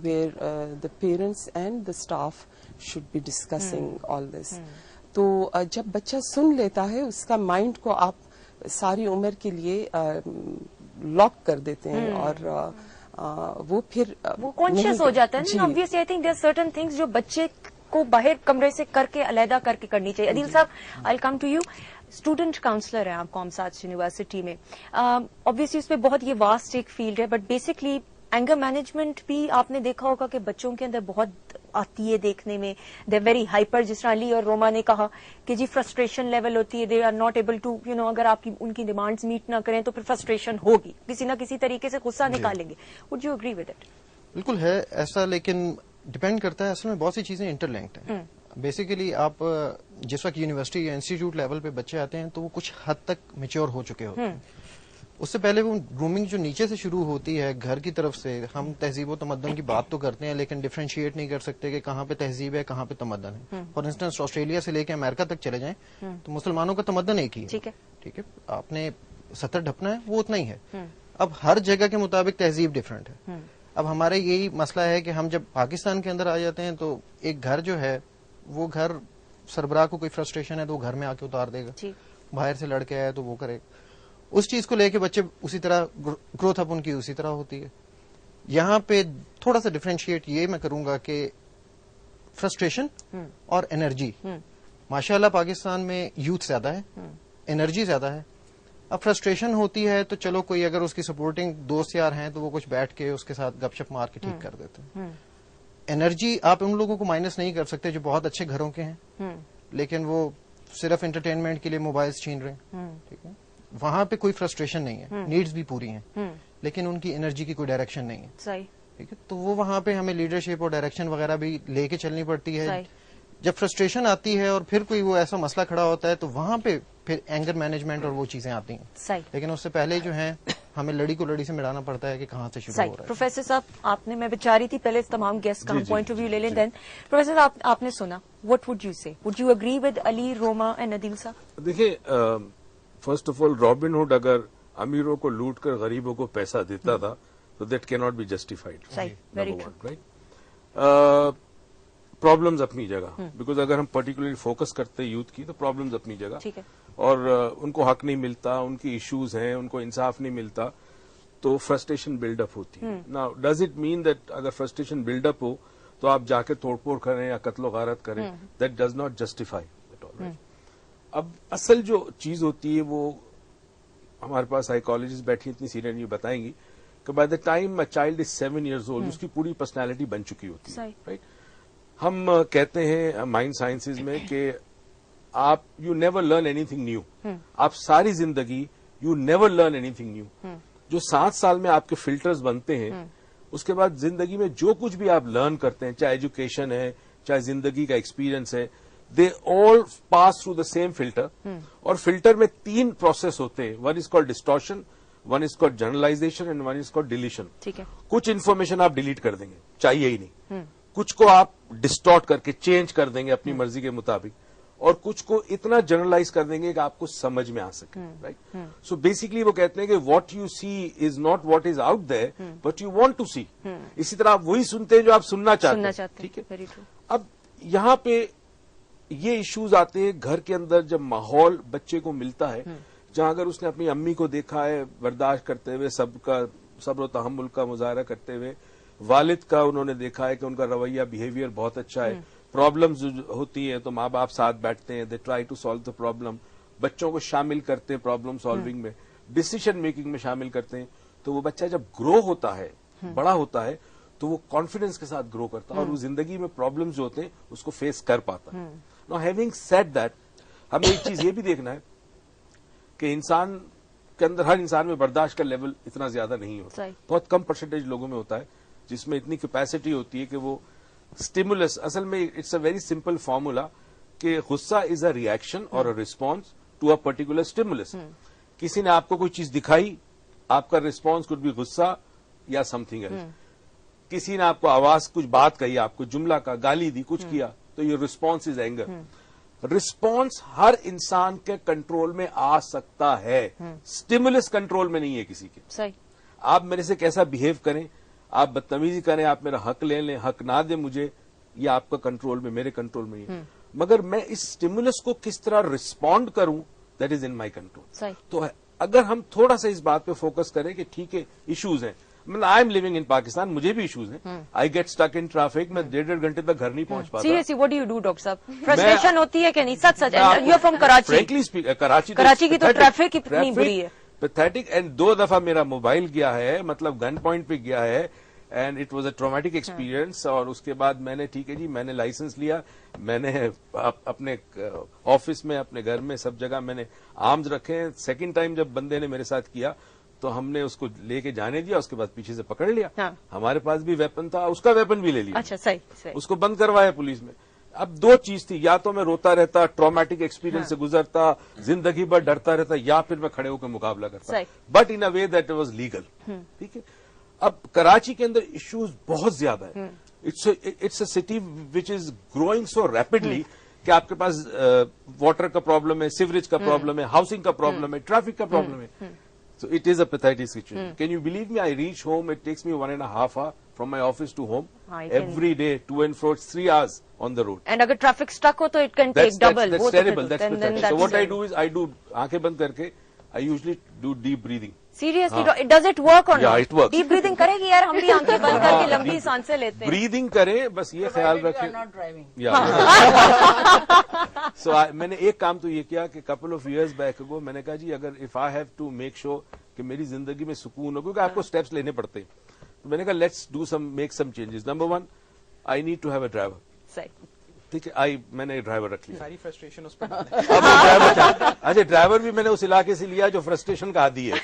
where the parents and the staff should be discussing all this. تو جب بچہ سن لیتا ہے اس کا مائنڈ کو آپ ساری عمر کے لیے لاک کر دیتے ہیں اور وہ پھر وہ کانشیس ہو جاتا ہے نا. obviously I think there are certain things جو بچے کو باہر کمرے سے کر کے علیحدہ کر کے کرنی چاہیے. عدیل صاحب I'll come to you. Student counsellor ہیں آپ قوم ساتھ یونیورسٹی میں. obviously اس میں بہت یہ واسٹ ایک فیلڈ ہے, بٹ بیسکلی اینگر مینجمنٹ بھی آپ نے دیکھا ہوگا کہ بچوں کے اندر بہت آتی ہے دیکھنے میں. دے ویری ہائپر, جس طرح علی اور روما نے کہا کہ جی فرسٹریشن لیول ہوتی ہے, they are not able to اگر آپ ان کی ڈیمانڈز میٹ نہ کریں تو پھر فرسٹریشن ہوگی, کسی نہ کسی طریقے سے غصہ نکالیں گے. Would you agree with it? بالکل ہے ایسا, لیکن ڈپینڈ کرتا ہے, اصل میں بہت سی چیزیں انٹر لنکڈ ہیں. بیسیکلی آپ جس وقت یونیورسٹی یا انسٹیٹیوٹ لیول پہ بچے آتے ہیں تو وہ کچھ حد تک میچور ہو چکے ہوتے ہیں. اس سے پہلے وہ گرومنگ جو نیچے سے شروع ہوتی ہے گھر کی طرف سے, ہم تہذیب و تمدن کی بات تو کرتے ہیں لیکن ڈفرینشیٹ نہیں کر سکتے کہ کہاں پہ تہذیب ہے کہاں پہ تمدن ہے. فار انسٹنس آسٹریلیا سے لے کے امریکہ تک چلے جائیں تو مسلمانوں کا تمدن ایک ہی ہے. ٹھیک ہے, آپ نے 70 ڈھپنا ہے وہ اتنا ہی ہے. اب ہر جگہ کے مطابق تہذیب ڈفرینٹ ہے. اب ہمارے یہی مسئلہ ہے کہ ہم جب پاکستان کے اندر آ جاتے ہیں تو ایک گھر جو ہے وہ گھر سربراہ کو کوئی فرسٹریشن ہے تو وہ گھر میں آ کے اتار دے گا, باہر سے لڑکے آئے تو وہ کرے گا. اس چیز کو لے کے بچے اسی طرح گروتھ اپ ان کی اسی طرح ہوتی ہے. یہاں پہ تھوڑا سا ڈفرینشیٹ یہ میں کروں گا کہ فرسٹریشن اور انرجی. ماشاءاللہ پاکستان میں یوتھ زیادہ ہے, انرجی زیادہ ہے. اب فرسٹریشن ہوتی ہے تو چلو کوئی اگر اس کی سپورٹنگ دوست یار ہیں تو وہ کچھ بیٹھ کے اس کے ساتھ گپ شپ مار کے ٹھیک کر دیتے ہیں. انرجی آپ ان لوگوں کو مائنس نہیں کر سکتے جو بہت اچھے گھروں کے ہیں لیکن وہ صرف انٹرٹینمنٹ کے لیے موبائلز چھین رہے ہیں. ٹھیک ہے, وہاں پہ کوئی فرسٹریشن نہیں ہے, نیڈز بھی پوری ہیں لیکن ان کی انرجی کی کوئی ڈائریکشن نہیں ہے. ٹھیک ہے, تو وہ وہاں پہ ہمیں لیڈرشپ اور ڈائریکشن وغیرہ بھی لے کے چلنی پڑتی ہے. جب فرسٹریشن آتی ہے اور پھر کوئی وہ ایسا مسئلہ کھڑا ہوتا ہے تو وہاں پہ پھر اینگر مینجمنٹ اور وہ چیزیں آتی ہیں. لیکن اس سے پہلے جو ہیں ہمیں لڑی کو لڑی سے ملانا پڑتا ہے کہ کہاں سے شروع ہو رہا ہے. پروفیسر صاحب آپ نے, میں بچاری تھی پہلے تمام گیسٹ کا پوائنٹ آف ویو لے لیں. دین پروفیسر صاحب آپ نے سنا, وٹ وڈ یو سے, would you agree with Ali, Roma and Adeel صاحب؟ دیکھیے, first of all Robin Hood اگر امیروں کو لوٹ کر غریبوں کو پیسہ دیتا تھا تو دیٹ کی ناٹ بی جسٹیفائڈ. پرابلمز اپنی جگہ, بیکاز اگر ہم پرٹیکولرلی فوکس کرتے یوتھ کی تو پرابلمز اپنی جگہ, اور ان کو حق نہیں ملتا, ان کی ایشوز ہیں, ان کو انصاف نہیں ملتا تو فرسٹریشن بلڈ اپ ہوتی ہے. Now does it mean that اگر فرسٹریشن بلڈ اپ ہو تو آپ جا کے توڑ پھوڑ کریں یا قتل و غارت کریں, that does not justify at all. اب اصل جو چیز ہوتی ہے وہ ہمارے پاس سائیکالوجسٹ بیٹھی اتنی سینئر یہ بتائیں گی کہ by the time child is 7 years old اس کی پوری پرسنالٹی بن چکی ہوتی ہے. رائٹ, ہم کہتے ہیں مائنڈ سائنسز میں کہ آپ you never learn any thing new. آپ ساری زندگی you never learn any thing new. جو 7 سال میں آپ کے فلٹرز بنتے ہیں اس کے بعد زندگی میں جو کچھ بھی آپ لرن کرتے ہیں, چاہے ایجوکیشن ہے چاہے زندگی کا ایکسپیرئنس ہے, they all pass through the same filter. اور فلٹر میں 3 پروسیس ہوتے ہیں, one is called distortion, one is called generalization and one is called deletion. کچھ انفارمیشن آپ ڈیلیٹ کر دیں گے, چاہیے ہی نہیں. کچھ کو آپ ڈسٹارٹ کر کے چینج کر دیں گے اپنی مرضی کے مطابق, اور کچھ کو اتنا جنرلائز کر دیں گے کہ آپ کو سمجھ میں آ سکے. رائٹ, سو بیسکلی وہ کہتے ہیں کہ what you see is not what is out there but you want to see. اسی طرح آپ وہی سنتے ہیں جو آپ سننا چاہتے ہیں. ٹھیک ہے, اب یہاں پہ یہ ایشوز آتے ہیں گھر کے اندر جب ماحول بچے کو ملتا ہے جہاں اگر اس نے اپنی امی کو دیکھا ہے برداشت کرتے ہوئے, سب کا صبر و تحمل کا مظاہرہ کرتے ہوئے, والد کا انہوں نے دیکھا ہے کہ ان کا رویہ بیہیویئر بہت اچھا ہے, پرابلمز ہوتی ہیں تو ماں باپ ساتھ بیٹھتے ہیں, they try to solve the problem, بچوں کو شامل کرتے ہیں پرابلم سالونگ میں, ڈسیشن میکنگ میں شامل کرتے ہیں. تو وہ بچہ جب گرو ہوتا ہے, بڑا ہوتا ہے, تو وہ کانفیڈنس کے ساتھ گرو کرتا ہے اور وہ زندگی میں پرابلمز جو ہوتے ہیں اس کو فیس کر پاتا ہے. نو ہیونگ سیڈ دیٹ, ہمیں ایک چیز یہ بھی دیکھنا ہے کہ انسان کے اندر, ہر انسان میں برداشت کا لیول اتنا زیادہ نہیں ہوتا. بہت کم پرسنٹیج لوگوں میں ہوتا ہے جس میں اتنی کیپیسٹی ہوتی ہے کہ وہ اسٹیمولس, اصل میں it's a very simple formula کہ غصہ از اے ریئیکشن اور a response to a particular stimulus. کسی نے آپ کو کوئی چیز دکھائی, آپ کا ریسپانس کوڈ بھی غصہ یا سم تھنگ ایلس. کسی نے آپ کو آواز کچھ بات کہی, آپ کو جملہ کا گالی دی, کچھ کیا, تو یہ ریسپانس از اینگر. رسپانس ہر انسان کے کنٹرول میں آ سکتا ہے, اسٹیمولس کنٹرول میں نہیں ہے کسی کے. صحیح. آپ میرے سے کیسا بہیو کریں, آپ بدتمیزی کریں, آپ میرا حق لے لیں, حق نہ دیں مجھے, یہ آپ کا کنٹرول میں, میرے کنٹرول میں ہے. مگر میں اس اسٹیمولس کو کس طرح رسپونڈ کروں, that is in my control. تو اگر ہم تھوڑا سا اس بات پہ فوکس کریں کہ ٹھیک ہے ایشوز ہیں, مطلب I am living in Pakistan, مجھے بھی ایشوز ہیں, I get stuck in traffic, میں 1.5 گھنٹے تک گھر نہیں پہنچ پاتا. Seriously what do you do doctor صاحب؟ فرسٹریشن ہوتی ہے کہ نہیں؟ سچ سچ, you are from Karachi. Frankly speak, Karachi کی تو ٹریفک کتنی بری ہے, پیتھیٹک. اینڈ 2 دفعہ میرا موبائل گیا ہے, مطلب گن پوائنٹ پہ گیا ہے, and it was a traumatic experience. اور اس کے بعد میں نے ٹھیک ہے جی, میں نے لائسنس لیا, میں نے اپنے آفس میں, اپنے گھر میں, سب جگہ میں نے آرمز رکھے. سیکنڈ ٹائم جب بندے نے میرے ساتھ کیا تو ہم نے اس کو لے کے جانے دیا, اس کے بعد پیچھے سے پکڑ لیا. ہمارے پاس بھی ویپن تھا, اس کا ویپن بھی لے لیا. اچھا صحیح, اس کو بند کروایا پولیس میں. اب 2 چیز تھی, یا تو میں روتا رہتا, ٹرامیٹک ایکسپیرئنس سے گزرتا, زندگی بھر ڈرتا رہتا, یا پھر میں کھڑے ہو کے مقابلہ کرتا, but in a way that was legal. ٹھیک ہے. اب کراچی کے اندر ایشوز بہت زیادہ ہے. It's a city which is growing so rapidly کہ آپ کے پاس واٹر کا پرابلم ہے, سیوریج کا پرابلم ہے, ہاؤسنگ کا پرابلم ہے, ٹریفک کا پرابلم ہے. So it is a pathetic situation. Can you believe me? I reach home. It takes me 1.5 hours from my office to home. Every day, to and fro. It's 3 hours on the road. And agar traffic stuck ho, to it can take double. That's terrible. That's pathetic. So what I do is, I do aankhein band karke, I usually do deep breathing. Seriously, does it work or not? Yeah, it works. Deep breathing کرے گی یار, ہم بھی آنکھیں بند کر کے لمبی سانسیں لیتے ہیں. Breathing کریں, بس یہ خیال رکھیں. So میں نے ایک کام تو یہ کیا کہ couple of years back ago میں نے کہا جی اگر if I have to make sure کہ میری زندگی میں سکون ہو, کیونکہ آپ کو اسٹیپس لینے پڑتے ہیں, تو میں نے کہا let's do some, make some changes. Number 1, I need to have a driver. صحیح, ٹھیک ہے, میں نے ڈرائیور رکھ لیا. ساری فرسٹریشن اس پر اچھا, ڈرائیور بھی میں نے اس علاقے سے لیا جو فرسٹریشن کا عادی ہے.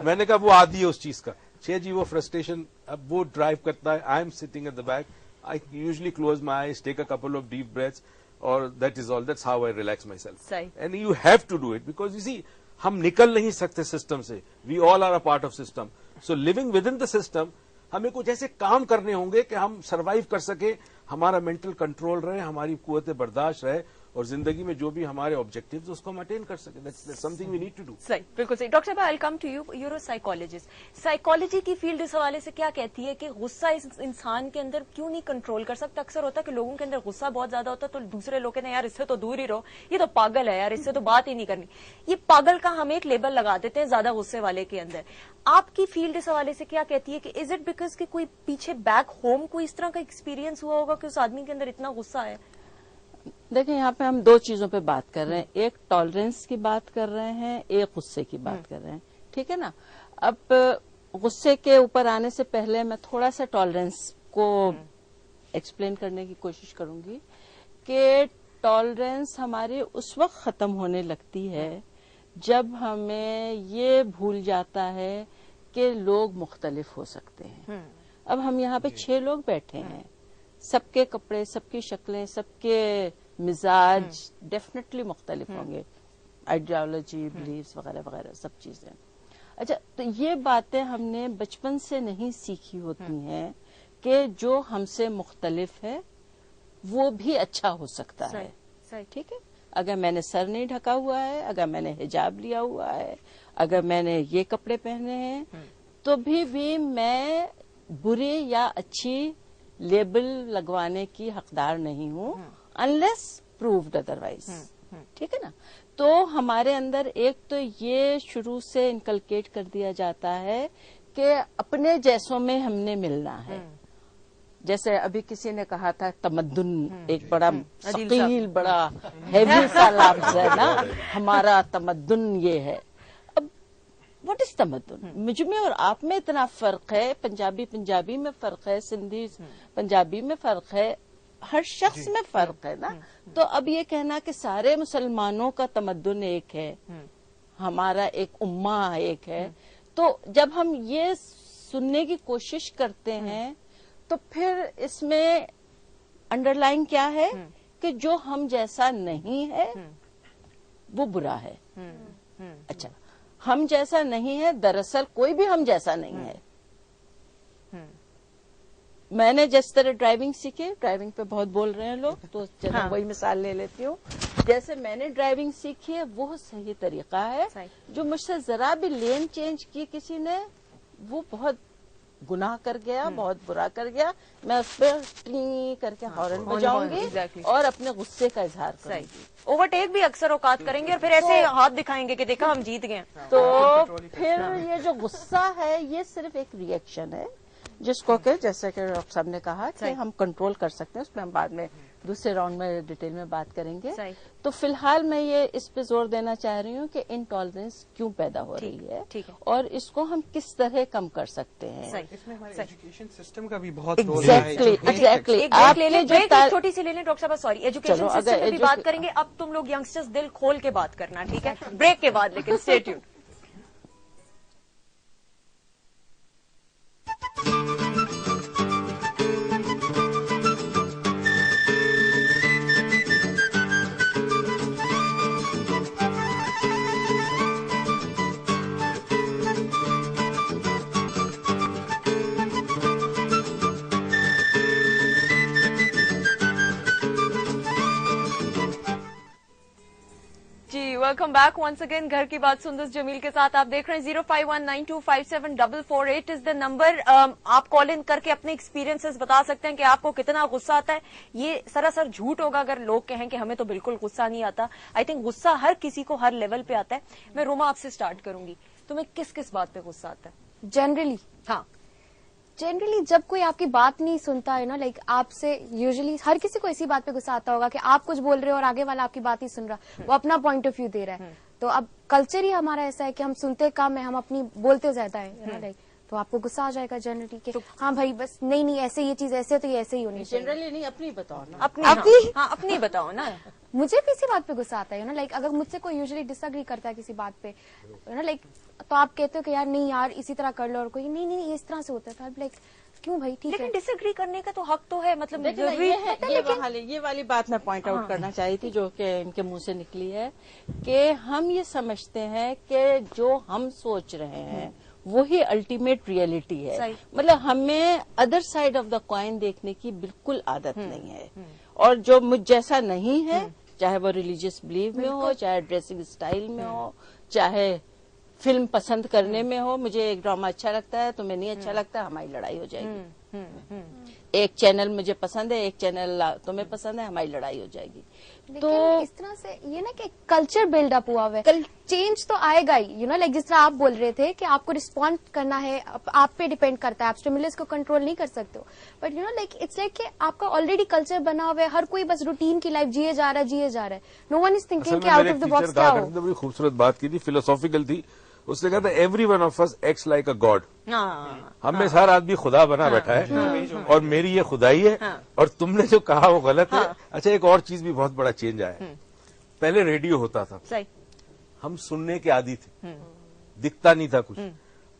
میں نے کہا وہ عادی ہے اس چیز کا. جی وہ فرسٹریشن, اب وہ ڈرائیو کرتا ہے, I am sitting at the back, I usually close my eyes, take a couple of deep breaths, اور that is all, that's how I relax my self. And you have to do it, because you see ہم نکل نہیں سکتے system سے. We all are a part of system. So living with in the system, ہمیں کچھ ایسے کام کرنے ہوں گے کہ ہم سروائیو کر سکیں, ہمارا مینٹل کنٹرول رہے, ہماری قوت برداشت رہے, اور زندگی میں جو بھی ہمارے آبجیکٹیوز اس کو ہم اٹین کر سکیں. That's something we need to do. صحیح, بالکل صحیح. ڈاکٹر صاحب, I come to you, you are psychologist. Psychology کی فیلڈ اس حوالے سے کیا کہتی ہے کہ غصہ اس انسان کے اندر کیوں نہیں کنٹرول کر سکتا؟ اکثر ہوتا ہے کہ لوگوں کے اندر غصہ بہت زیادہ ہوتا ہے تو دوسرے لوگ کہتے ہیں یار اس سے تو دور ہی رہو, یہ تو پاگل ہے یار, اس سے تو بات ہی نہیں کرنی. یہ پاگل کا ہم ایک لیبل لگا دیتے ہیں زیادہ غصے والے کے اندر. آپ کی فیلڈ اس حوالے سے کیا کہتی ہے کہ از اٹ بیکاز کہ کوئی پیچھے بیک ہوم کوئی اس طرح کا ایکسپیرینس ہوا ہوگا کہ اس آدمی کے اندر اتنا غصہ ہے؟ دیکھیں, یہاں پہ ہم 2 چیزوں پہ بات کر رہے ہیں. ایک ٹالرنس کی بات کر رہے ہیں, ایک غصے کی بات کر رہے ہیں. ٹھیک ہے نا. اب غصے کے اوپر آنے سے پہلے میں تھوڑا سا ٹالرنس کو ایکسپلین کرنے کی کوشش کروں گی کہ ٹالرنس ہماری اس وقت ختم ہونے لگتی ہے جب ہمیں یہ بھول جاتا ہے کہ لوگ مختلف ہو سکتے ہیں. اب ہم یہاں پہ 6 لوگ بیٹھے ہیں, سب کے کپڑے, سب کی شکلیں, سب کے مزاج ڈیفینیٹلی مختلف ہوں گے, آئیڈیالوجی, بلیفز وغیرہ وغیرہ سب چیزیں. اچھا, تو یہ باتیں ہم نے بچپن سے نہیں سیکھی ہوتی ہیں کہ جو ہم سے مختلف ہے وہ بھی اچھا ہو سکتا ہے. ٹھیک ہے, اگر میں نے سر نہیں ڈھکا ہوا ہے, اگر میں نے حجاب لیا ہوا ہے, اگر میں نے یہ کپڑے پہنے ہیں, تو بھی میں بری یا اچھی لیبل لگوانے کی حقدار نہیں ہوں, انلیس پرووڈ ادروائز. ٹھیک ہے نا. تو ہمارے اندر ایک تو یہ شروع سے انکلکیٹ کر دیا جاتا ہے کہ اپنے جیسوں میں ہم نے ملنا ہے. جیسے ابھی کسی نے کہا تھا تمدن ایک بڑا ثقیل, بڑا ہیوی سا لفظ ہے نا, ہمارا تمدن یہ ہے. اب واٹ از تمدن؟ مجھ میں اور آپ میں اتنا فرق ہے, پنجابی میں فرق ہے, سندھی پنجابی میں فرق ہے, ہر شخص میں فرق ہے نا. تو اب یہ کہنا کہ سارے مسلمانوں کا تمدن ایک ہے, ہمارا ایک امہ ایک ہے, تو جب ہم یہ سننے کی کوشش کرتے ہیں تو پھر اس میں انڈر لائن کیا ہے کہ جو ہم جیسا نہیں ہے وہ برا ہے. اچھا, ہم جیسا نہیں ہے, دراصل کوئی بھی ہم جیسا نہیں ہے. میں نے جس طرح ڈرائیونگ سیکھی, ڈرائیونگ پہ بہت بول رہے ہیں لوگ, تو چلو وہی مثال لے لیتی ہوں. جیسے میں نے ڈرائیونگ سیکھی ہے وہ صحیح طریقہ ہے. جو مجھ سے ذرا بھی لین چینج کی کسی نے, وہ بہت گناہ کر گیا, بہت برا کر گیا, میں اس پہ ٹی کر کے ہارن بجاؤں گی اور اپنے غصے کا اظہار کروں گی. اوورٹیک بھی اکثر اوقات کریں گے اور پھر ایسے ہاتھ دکھائیں گے کہ دیکھا ہم جیت گئے. تو پھر یہ جو غصہ ہے یہ صرف ایک ری ایکشن ہے جس کو کہ جیسے کہ ڈاکٹر صاحب نے کہا کہ ہم کنٹرول کر سکتے ہیں, اس میں ہم بعد میں دوسرے راؤنڈ میں ڈیٹیل میں بات کریں گے. تو فی الحال میں یہ اس پہ زور دینا چاہ رہی ہوں کہ انٹالرنس کیوں پیدا ہو رہی ہے اور اس کو ہم کس طرح کم کر سکتے ہیں. اس میں ہمارے ایجوکیشن سسٹم کا بھی بہت رول ایگزیکٹلی آپ چھوٹی سی لے لیں ڈاکٹر صاحب, سوری ایجوکیشن سسٹم پہ بھی بات کریں گے. اب تم لوگ ینگسٹرز دل کھول کے بات کرنا, ٹھیک ہے, بریک کے بعد, لیکن stay tuned. Welcome back once again. گھر کی بات سندس جمیل کے ساتھ آپ دیکھ رہے ہیں. 05192574448 از دا نمبر. آپ کال ان کر کے اپنے ایکسپیرینسز بتا سکتے ہیں کہ آپ کو کتنا غصہ آتا ہے. یہ سراسر جھوٹ ہوگا اگر لوگ کہیں کہ ہمیں تو بالکل غصہ نہیں آتا. آئی تھنک غصہ ہر کسی کو ہر لیول پہ آتا ہے. میں روما آپ سے اسٹارٹ کروں گی. تمہیں کس کس بات پہ غصہ آتا ہے جنرلی؟ ہاں, جنرلی جب کوئی آپ کی بات نہیں سنتا ہے نا, لائک آپ سے یوزلی ہر کسی کو اسی بات پہ غصہ آتا ہوگا کہ آپ کچھ بول رہے ہو اور آگے والا آپ کی بات ہی سن رہا, وہ اپنا پوائنٹ آف ویو دے رہا ہے. تو اب کلچر ہی ہمارا ایسا ہے کہ ہم سنتے کم ہے, ہم اپنی بولتے زیادہ ہے لائک, تو آپ کو غصہ آ جائے گا جنرلی کہ ہاں بھائی بس نہیں ایسے یہ چیز ایسے تو یہ ایسے ہی ہونی چاہیے. جنرلی نہیں, اپنی بتاؤ نا, اپنی بتاؤ نا. مجھے بھی اسی بات پہ غصہ آتا ہے نا, لائک اگر مجھ سے کوئی یوزلی ڈس ایگری کرتا ہے کسی بات پہ نا, لائک تو آپ کہتے ہو کہ یار نہیں یار اسی طرح کر لو, اور کوئی نہیں اس طرح سے ہوتا ہے, لائک کیوں بھائی ٹھیک ہے. لیکن ڈس ایگری کرنے کا تو حق تو ہے, مطلب یہ والی بات میں پوائنٹ آؤٹ کرنا چاہی تھی جو کہ ان کے منہ سے نکلی ہے کہ ہم یہ سمجھتے ہیں کہ جو ہم سوچ رہے ہیں وہی الٹیمیٹ ریئلٹی ہے. مطلب ہمیں other side of the coin دیکھنے کی بالکل عادت نہیں ہے, اور جو مجھ جیسا نہیں ہے, چاہے وہ ریلیجیس بلیو میں ہو, چاہے ڈریسنگ اسٹائل میں ہو, چاہے فلم پسند کرنے میں ہو. مجھے ایک ڈرامہ اچھا لگتا ہے, تمہیں نہیں اچھا لگتا, ہماری لڑائی ہو جائے گی. ایک چینل مجھے پسند ہے, ایک چینل تمہیں پسند ہے, ہماری لڑائی ہو جائے گی. تو اس طرح سے یہ نا کہ کلچر بلڈ اپ ہوا ہے, چینج تو آئے گا ہی, لائک جس طرح آپ بول رہے تھے کہ آپ کو رسپونڈ کرنا ہے, آپ پہ ڈیپینڈ کرتا ہے, آپ اسٹیمولس کو کنٹرول نہیں کر سکتے ہو. بٹ لائک اٹس لائک کہ آپ کا آلریڈی کلچر بنا ہوا ہے, ہر کوئی بس روٹین کی لائف جیے جا رہا ہے. نو ون از تھنکنگ کہ آؤٹ آف دا باکس کیا ہو. بڑی خوبصورت بات کی تھی, فلوسافیکل تھی. اس نے کہا تھا every one of us acts like a god. ہم میں ہر آدمی خدا بنا بیٹھا ہے اور میری یہ خدائی ہے, اور تم نے جو کہا وہ غلط ہے. اچھا, ایک اور چیز بھی بہت بڑا چینج آیا ہے. پہلے ریڈیو ہوتا تھا, ہم سننے کے عادی تھے, دکھتا نہیں تھا کچھ.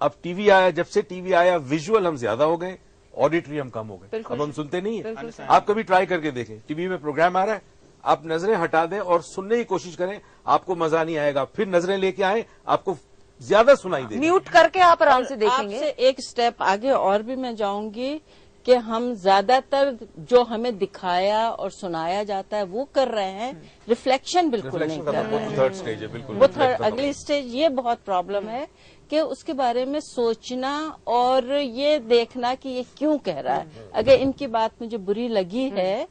اب ٹی وی آیا, جب سے ٹی وی آیا ویژول ہم زیادہ ہو گئے, آڈیٹری ہم کم ہو گئے. اب ہم سنتے نہیں ہیں. آپ کبھی ٹرائی کر کے دیکھیں, ٹی وی میں پروگرام آ رہا ہے, آپ نظریں ہٹا دیں اور سننے کی کوشش کریں, آپ کو مزہ نہیں آئے گا. پھر نظریں لے کے آئیں, آپ کو زیادہ سنائی دے, میوٹ کر کے آپ آرام سے دیکھیں گے. آپ سے ایک سٹیپ آگے اور بھی میں جاؤں گی کہ ہم زیادہ تر جو ہمیں دکھایا اور سنایا جاتا ہے وہ کر رہے ہیں, ریفلیکشن بالکل نہیں کر رہے ہیں. تھرڈ سٹیج ہے, بالکل وہ اگلی سٹیج. یہ بہت پرابلم ہے کہ اس کے بارے میں سوچنا اور یہ دیکھنا کہ یہ کیوں کہہ رہا ہے. اگر ان کی بات مجھے بری لگی ہے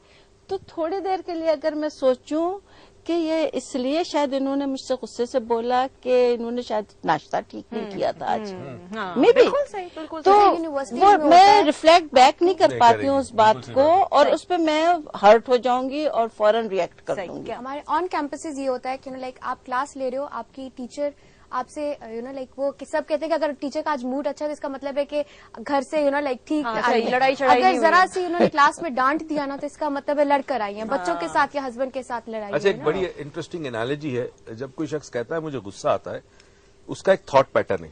تو تھوڑی دیر کے لیے اگر میں سوچوں کہ یہ اس لیے شاید انہوں نے مجھ سے غصے سے بولا کہ انہوں نے شاید ناشتہ ٹھیک نہیں کیا تھا آج, میں بھی تو میں ریفلیکٹ بیک نہیں کر پاتی ہوں اس بات کو, اور اس پہ میں ہرٹ ہو جاؤں گی اور فوراً ریئیکٹ کر دوں گی. ہمارے آن کیمپسز یہ ہوتا ہے کہ لائک آپ کلاس لے رہے ہو, آپ کی ٹیچر آپ سے لائک وہ سب کہتے ہیں کہ اگر ٹیچر کا آج موڈ اچھا ہے تو اس کا مطلب ہے کہ گھر سے لائک ٹھیک لڑائی چڑھائی. اگر ذرا سی انہوں نے کلاس میں ڈانٹ دیا نا تو اس کا مطلب ہے لڑ کر آئی ہیں, بچوں کے ساتھ یا ہسبینڈ کے ساتھ لڑائی. اچھا, ایک بڑی انٹرسٹنگ انالوجی ہے. جب کوئی شخص کہتا ہے مجھے غصہ آتا ہے, اس کا ایک تھاٹ پیٹرن ہے,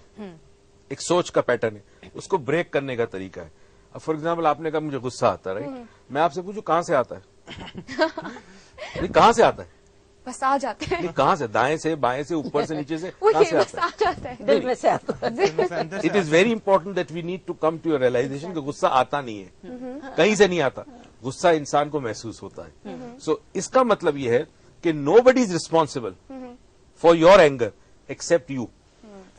ایک سوچ کا پیٹرن ہے, اس کو بریک کرنے کا طریقہ ہے. اب فار ایگزامپل آپ نے کہا مجھے غصہ آتا ہے, میں آپ سے پوچھوں کہاں سے آتا ہے, کہاں سے آتا ہے, بس آ جاتے ہیں. کہاں سے, دائیں سے, بائیں سے, اوپر سے, نیچے سے, کہاں سے آتا ہے؟ دل میں سے آتا ہے. It is very important that we need to come to realization کہ غصہ آتا نہیں ہے, کہیں سے نہیں آتا. غصہ انسان کو محسوس ہوتا ہے. سو اس کا مطلب یہ ہے کہ nobody is responsible for your anger except you.